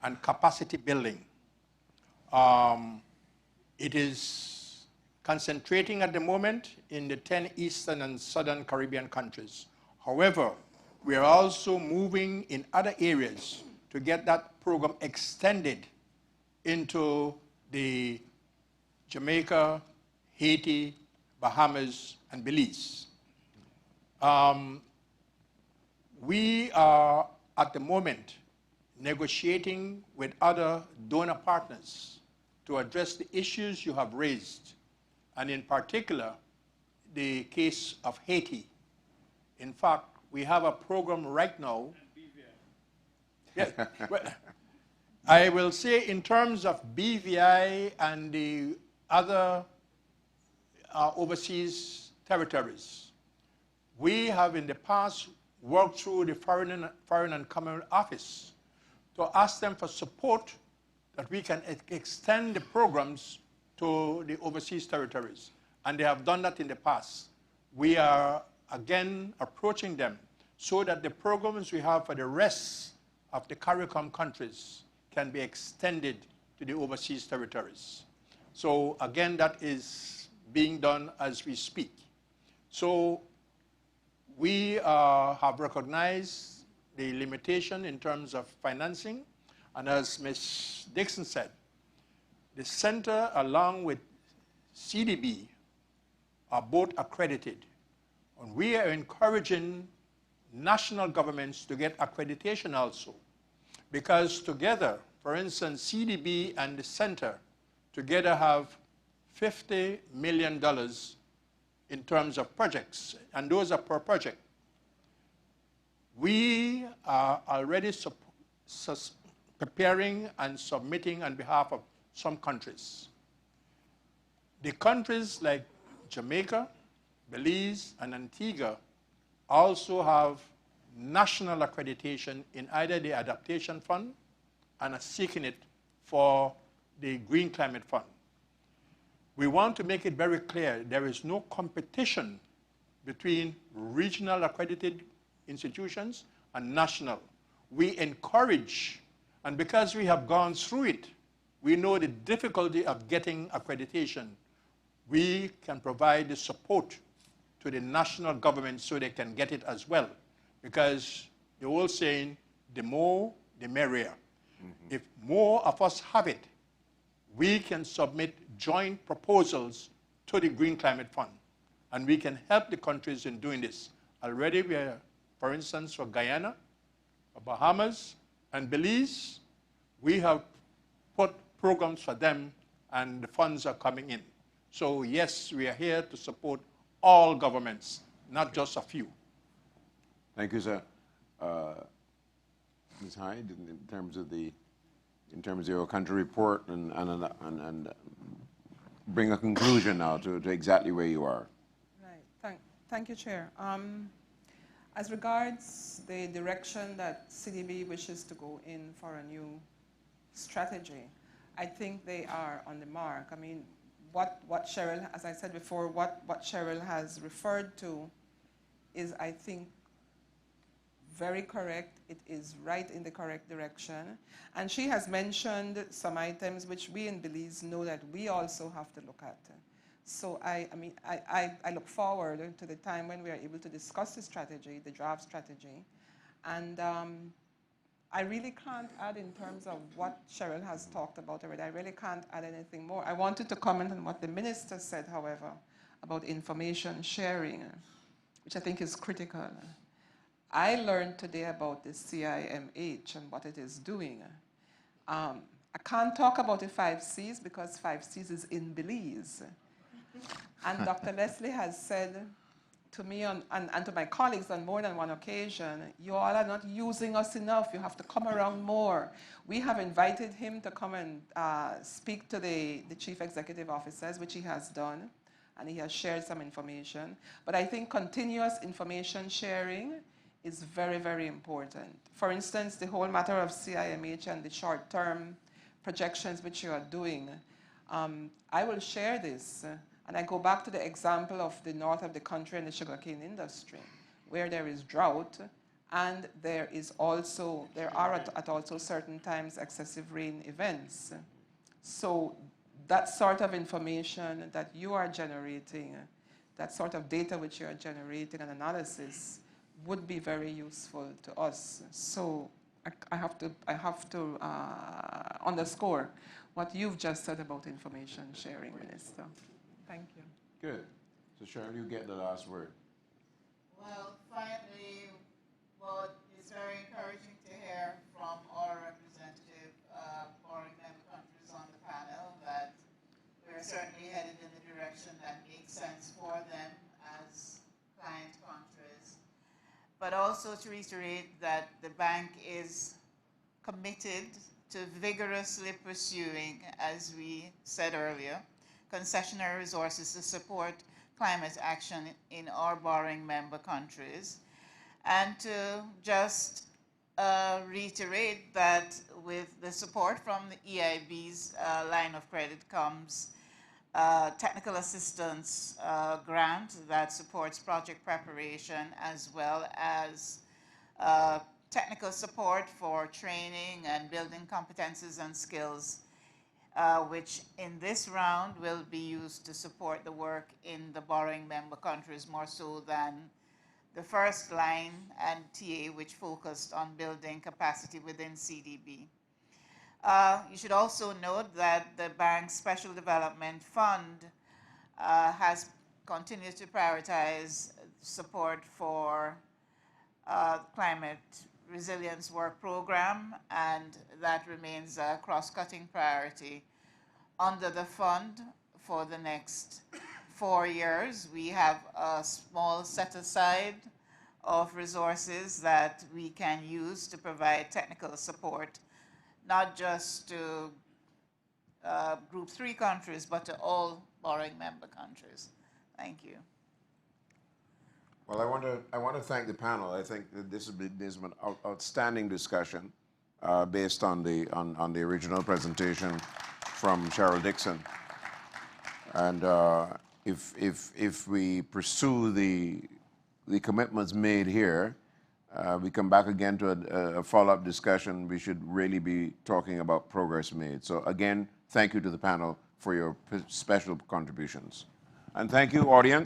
and capacity building. It is concentrating at the moment in the 10 Eastern and Southern Caribbean countries. However, we are also moving in other areas to get that program extended into the Jamaica, Haiti, Bahamas, and Belize. We are, at the moment, negotiating with other donor partners to address the issues you have raised, and in particular, the case of Haiti. In fact, we have a program right now. Yeah, well, I will say in terms of BVI and the other overseas territories, we have in the past worked through the Foreign and Commonwealth Office to ask them for support that we can extend the programs to the overseas territories. And they have done that in the past. We are again approaching them so that the programs we have for the rest of the CARICOM countries can be extended to the overseas territories. So again, that is being done as we speak. So we have recognized the limitation in terms of financing, and as Ms. Dixon said, the center along with CDB are both accredited, and we are encouraging national governments to get accreditation also, because together, for instance, CDB and the center together have $50 million in terms of projects, and those are per project. We are already preparing and submitting on behalf of some countries. The countries like Jamaica, Belize, and Antigua also have national accreditation in either the Adaptation Fund and are seeking it for the Green Climate Fund. We want to make it very clear there is no competition between regional accredited institutions and national. We encourage, and because we have gone through it, we know the difficulty of getting accreditation. We can provide the support to the national government so they can get it as well. Because the old saying, the more, the merrier. Mm-hmm. If more of us have it, we can submit joint proposals to the Green Climate Fund. And we can help the countries in doing this. Already we are, for instance, for Guyana, for Bahamas, and Belize, we have put programs for them and the funds are coming in. So yes, we are here to support all governments, not just a few. Thank you, sir. Ms. Hyde, in terms of your country report and bring a conclusion now to exactly where you are. Right. Thank you, Chair. As regards the direction that CDB wishes to go in for a new strategy, I think they are on the mark. I mean, what Cheryl, as I said before, what Cheryl has referred to is, I think, very correct. It is right in the correct direction. And she has mentioned some items which we in Belize know that we also have to look at. So I look forward to the time when we are able to discuss the strategy, the draft strategy. And I really can't add in terms of what Cheryl has talked about already. I really can't add anything more. I wanted to comment on what the minister said, however, about information sharing, which I think is critical. I learned today about the CIMH and what it is doing. I can't talk about the 5 Cs because 5 Cs is in Belize. And Dr. Leslie has said to me and to my colleagues on more than one occasion, you all are not using us enough. You have to come around more. We have invited him to come and speak to the chief executive officers, which he has done, and he has shared some information. But I think continuous information sharing is very, very important. For instance, the whole matter of CIMH and the short-term projections which you are doing, I will share this. And I go back to the example of the north of the country and the sugarcane industry, where there is drought, And there are at also certain times excessive rain events. So that sort of information that you are generating, that sort of data which you are generating and analysis would be very useful to us. So I have to underscore what you've just said about information sharing, Minister. Thank you. Good. So Cheryl, you get the last word. Well, finally, what is very encouraging to hear from our representative foreign member countries on the panel that we're certainly headed in the direction that makes sense for them as client countries. But also to reiterate that the bank is committed to vigorously pursuing, as we said earlier, concessionary resources to support climate action in our borrowing member countries. And to just reiterate that with the support from the EIB's line of credit comes technical assistance grant that supports project preparation, as well as technical support for training and building competences and skills, which in this round will be used to support the work in the borrowing member countries more so than the first line and TA, which focused on building capacity within CDB. You should also note that the bank's Special Development Fund has continued to prioritize support for climate resilience work program, and that remains a cross-cutting priority. Under the fund for the next 4 years, we have a small set-aside of resources that we can use to provide technical support, not just to Group 3 countries, but to all borrowing member countries. Thank you. Well, I want to thank the panel. I think that this has been an outstanding discussion based on the original presentation from Cheryl Dixon. And if we pursue the commitments made here, we come back again to a follow-up discussion, we should really be talking about progress made. So again, thank you to the panel for your special contributions. And thank you, audience.